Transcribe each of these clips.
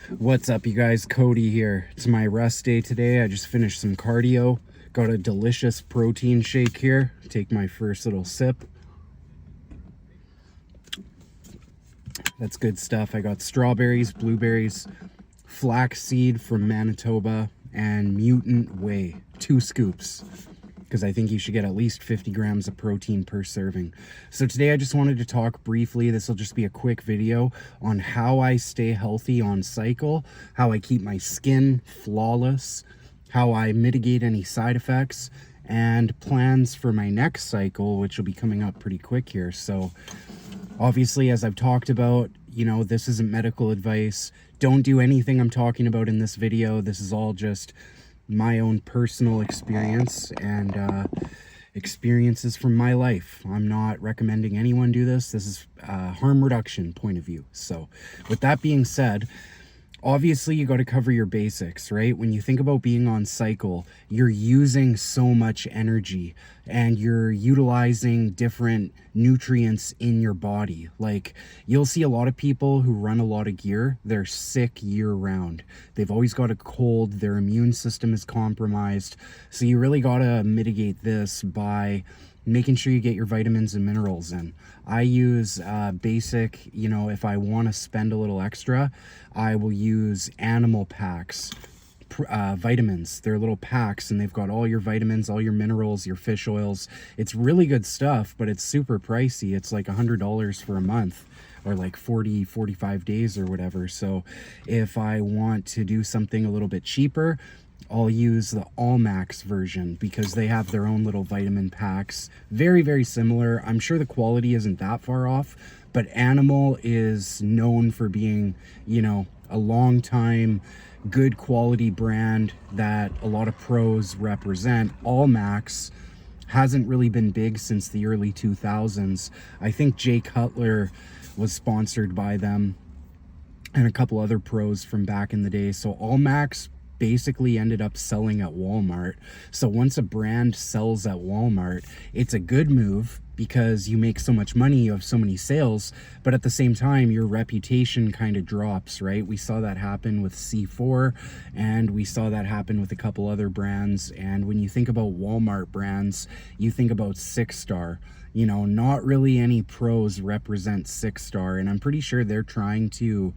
What's up, you guys? Cody here. It's my rest day today. I just finished some cardio. Got a delicious protein shake here. Take my first little sip. That's good stuff. I got strawberries, blueberries, flaxseed from Manitoba, and Mutant Whey. 2 scoops. Because I think you should get at least 50 grams of protein per serving. So today I just wanted to talk briefly, this will just be a quick video, on how I stay healthy on cycle, how I keep my skin flawless, how I mitigate any side effects, and plans for my next cycle, which will be coming up pretty quick here. So obviously, as I've talked about, you know, this isn't medical advice. Don't do anything I'm talking about in this video. This is all just my own personal experience and experiences from my life. I'm not recommending anyone do this. This is a harm reduction point of view. So with that being said, obviously you got to cover your basics, right? When you think about being on cycle, you're using so much energy and you're utilizing different nutrients in your body. Like, you'll see a lot of people who run a lot of gear, they're sick year round. They've always got a cold, their immune system is compromised. So you really got to mitigate this by making sure you get your vitamins and minerals in. I use basic, you know, if I want to spend a little extra, I will use Animal Packs vitamins. They're little packs and they've got all your vitamins, all your minerals, your fish oils. It's really good stuff, but it's super pricey. It's like $100 for a month, or like 45 days or whatever. So if I want to do something a little bit cheaper, I'll use the ALLMAX version because they have their own little vitamin packs. Very, very similar. I'm sure the quality isn't that far off, but Animal is known for being, you know, a long time good quality brand that a lot of pros represent. ALLMAX hasn't really been big since the early 2000s. I think Jay Cutler was sponsored by them and a couple other pros from back in the day. So ALLMAX basically ended up selling at Walmart. So once a brand sells at Walmart, it's a good move because you make so much money, you have so many sales, but at the same time, your reputation kind of drops, right? We saw that happen with C4, and we saw that happen with a couple other brands. And when you think about Walmart brands, you think about 6-star. You know, not really any pros represent 6-star, and I'm pretty sure they're trying to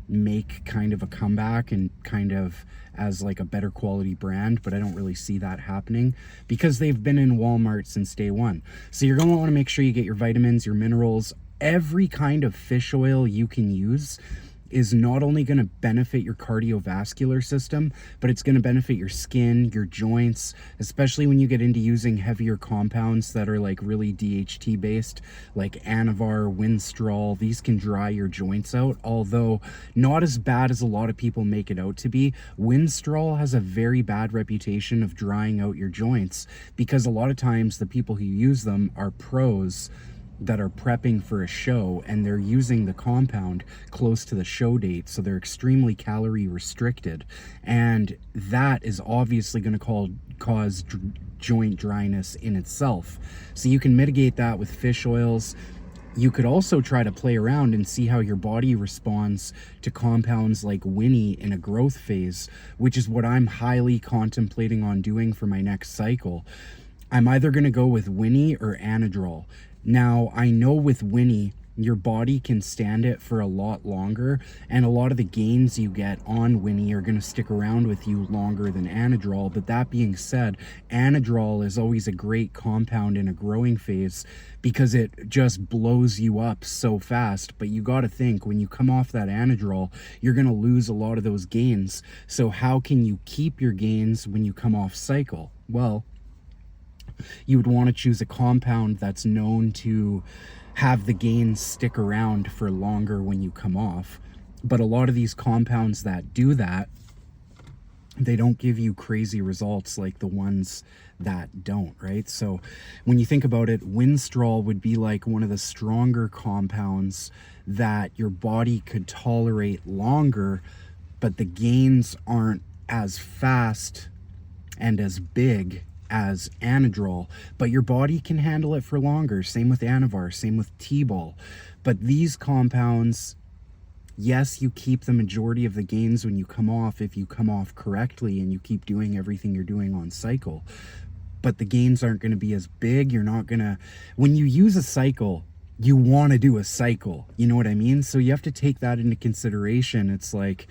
make kind of a comeback and kind of as like a better quality brand, but I don't really see that happening because they've been in Walmart since day one. So you're going to want to make sure you get your vitamins, your minerals. Every kind of fish oil you can use is not only going to benefit your cardiovascular system, but it's going to benefit your skin, your joints, especially when you get into using heavier compounds that are like really DHT based, like Anavar, Winstrol. These can dry your joints out, although not as bad as a lot of people make it out to be. Winstrol has a very bad reputation of drying out your joints because a lot of times the people who use them are pros that are prepping for a show, and they're using the compound close to the show date, so they're extremely calorie restricted, and that is obviously going to cause joint dryness in itself. So you can mitigate that with fish oils. You could also try to play around and see how your body responds to compounds like Winnie in a growth phase, which is what I'm highly contemplating on doing for my next cycle. I'm either going to go with Winnie or Anadrol. Now, I know with Winnie, your body can stand it for a lot longer, and a lot of the gains you get on Winnie are going to stick around with you longer than Anadrol. But that being said, Anadrol is always a great compound in a growing phase because it just blows you up so fast. But you got to think, when you come off that Anadrol, you're going to lose a lot of those gains. So how can you keep your gains when you come off cycle? Well, you would want to choose a compound that's known to have the gains stick around for longer when you come off. But a lot of these compounds that do that, they don't give you crazy results like the ones that don't, right? So when you think about it, Winstrol would be like one of the stronger compounds that your body could tolerate longer, but the gains aren't as fast and as big as Anadrol, but your body can handle it for longer. Same with Anavar, same with T-ball. But these compounds Yes, you keep the majority of the gains when you come off, if you come off correctly and you keep doing everything you're doing on cycle. But the gains aren't going to be as big. You're not going to, when you use a cycle, you want to do a cycle. You know what I mean? So you have to take that into consideration. It's like,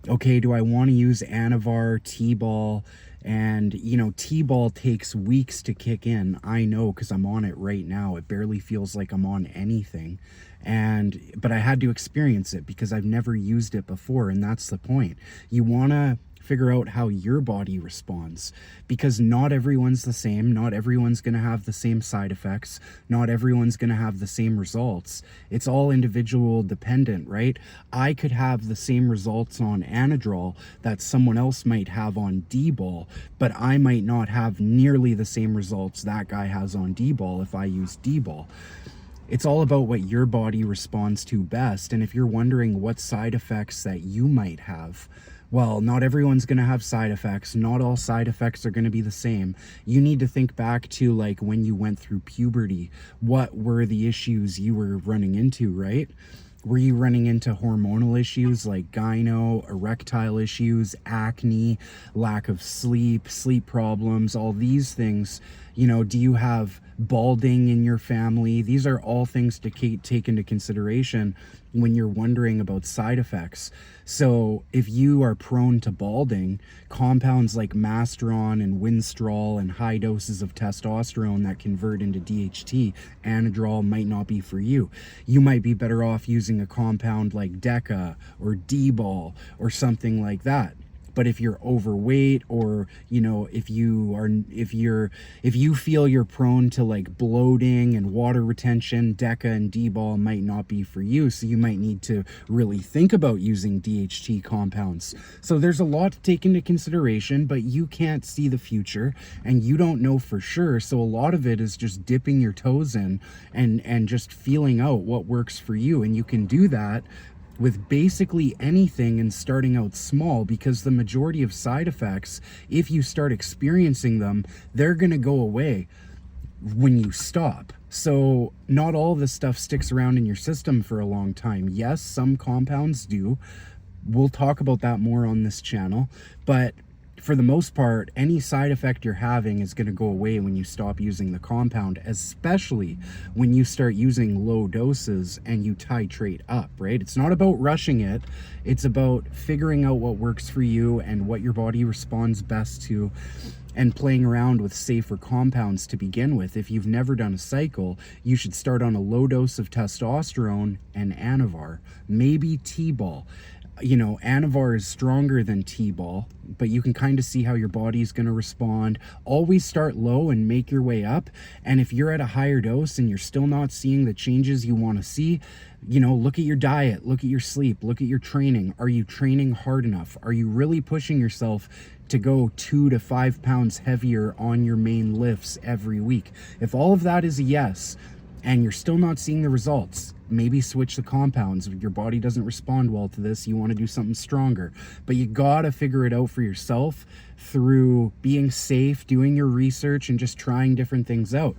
okay, do I want to use Anavar, T-ball? And, you know, T-ball takes weeks to kick in. I know, because I'm on it right now. It barely feels like I'm on anything. But I had to experience it because I've never used it before. And that's the point. You want to figure out how your body responds, because not everyone's the same. Not everyone's going to have the same side effects. Not everyone's going to have the same results. It's all individual dependent, right? I could have the same results on Anadrol that someone else might have on D-ball, but I might not have nearly the same results that guy has on D-ball if I use D-ball. It's all about what your body responds to best. And if you're wondering what side effects that you might have, well, not everyone's going to have side effects. Not all side effects are going to be the same. You need to think back to like when you went through puberty. What were the issues you were running into, right? Were you running into hormonal issues like gyno, erectile issues, acne, lack of sleep, sleep problems, all these things? You know, do you have balding in your family? These are all things to take into consideration when you're wondering about side effects. So if you are prone to balding, compounds like Masteron and Winstrol and high doses of testosterone that convert into DHT, Anadrol, might not be for you. You might be better off using a compound like Deca or D-ball or something like that. But if you're overweight, or, you know, if you feel you're prone to like bloating and water retention, Deca and D-ball might not be for you. So you might need to really think about using DHT compounds. So there's a lot to take into consideration, but you can't see the future and you don't know for sure. So a lot of it is just dipping your toes in and just feeling out what works for you. And you can do that with basically anything and starting out small, because the majority of side effects, if you start experiencing them, they're going to go away when you stop. So not all of this stuff sticks around in your system for a long time. Yes, some compounds do. We'll talk about that more on this channel, but for the most part, any side effect you're having is going to go away when you stop using the compound, especially when you start using low doses and you titrate up, right? It's not about rushing it. It's about figuring out what works for you and what your body responds best to, and playing around with safer compounds to begin with. If you've never done a cycle, you should start on a low dose of testosterone and Anavar, maybe T-ball. You know, Anavar is stronger than T-ball, but you can kind of see how your body's going to respond. Always start low and make your way up. And if you're at a higher dose and you're still not seeing the changes you want to see, you know, look at your diet, look at your sleep, look at your training. Are you training hard enough? Are you really pushing yourself to go 2 to 5 pounds heavier on your main lifts every week? If all of that is a yes, and you're still not seeing the results, maybe switch the compounds. If your body doesn't respond well to this, you want to do something stronger. But you gotta figure it out for yourself through being safe, doing your research, and just trying different things out.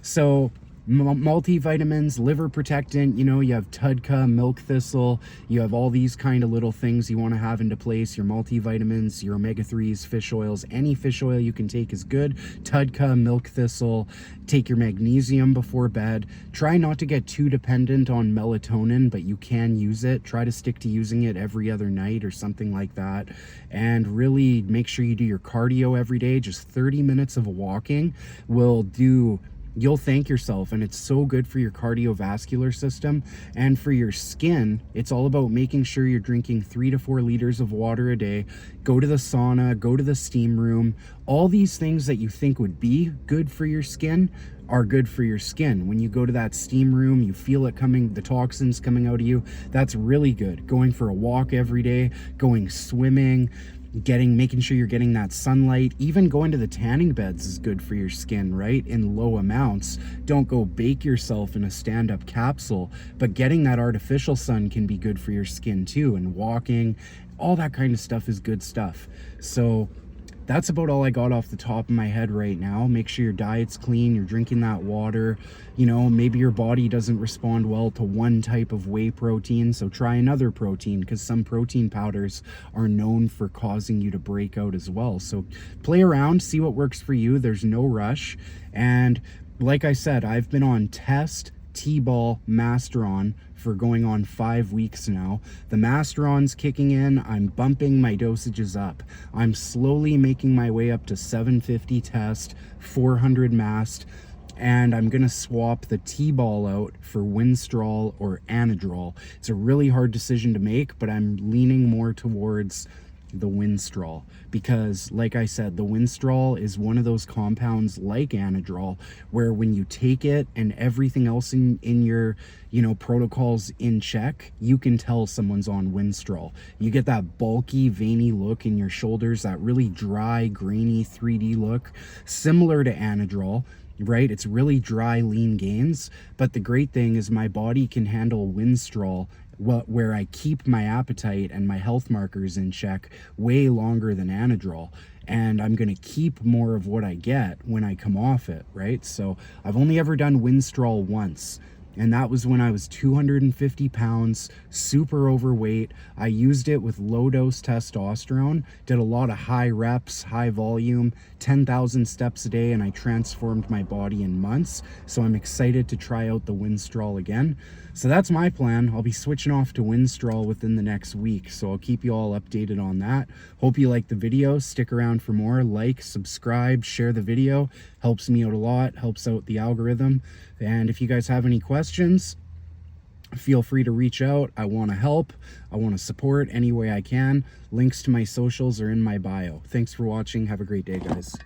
So multivitamins, liver protectant, you know, you have TUDCA, milk thistle, you have all these kind of little things you want to have into place. Your multivitamins, your omega-3s, fish oils, any fish oil you can take is good. TUDCA, milk thistle. Take your magnesium before bed. Try not to get too dependent on melatonin, but you can use it. Try to stick to using it every other night or something like that. And really make sure you do your cardio every day. Just 30 minutes of walking will do. You'll thank yourself, and it's so good for your cardiovascular system and for your skin. It's all about making sure you're drinking 3 to 4 liters of water a day. Go to the sauna, go to the steam room. All these things that you think would be good for your skin are good for your skin. When you go to that steam room, you feel it coming, the toxins coming out of you. That's really good. Going for a walk every day, going swimming, making sure you're getting that sunlight. Even going to the tanning beds is good for your skin, right? In low amounts. Don't go bake yourself in a stand-up capsule, but getting that artificial sun can be good for your skin too. And walking, all that kind of stuff is good stuff. So that's about all I got off the top of my head right now. Make sure your diet's clean, you're drinking that water. You know, maybe your body doesn't respond well to one type of whey protein, so try another protein, because some protein powders are known for causing you to break out as well. So play around, see what works for you. There's no rush. And like I said, I've been on test T-ball Masteron for going on 5 weeks now. The Masteron's kicking in. I'm bumping my dosages up. I'm slowly making my way up to 750 test, 400 mast, and I'm gonna swap the T-ball out for Winstrol or Anadrol. It's a really hard decision to make, but I'm leaning more towards the Winstrol, because like I said, the Winstrol is one of those compounds like Anadrol where when you take it and everything else in your, you know, protocols in check, you can tell someone's on Winstrol. You get that bulky, veiny look in your shoulders, that really dry, grainy 3D look, similar to Anadrol, right? It's really dry, lean gains. But the great thing is my body can handle Winstrol, where I keep my appetite and my health markers in check way longer than Anadrol, and I'm going to keep more of what I get when I come off it, right? So I've only ever done Winstrol once, and that was when I was 250 pounds, super overweight. I used it with low dose testosterone, did a lot of high reps, high volume, 10,000 steps a day, and I transformed my body in months. So I'm excited to try out the Winstrol again. So that's my plan. I'll be switching off to Winstrol within the next week, so I'll keep you all updated on that. Hope you liked the video. Stick around for more. Like, subscribe, share the video. Helps me out a lot, helps out the algorithm. And if you guys have any questions, feel free to reach out. I want to help. I want to support any way I can. Links to my socials are in my bio. Thanks for watching. Have a great day, guys.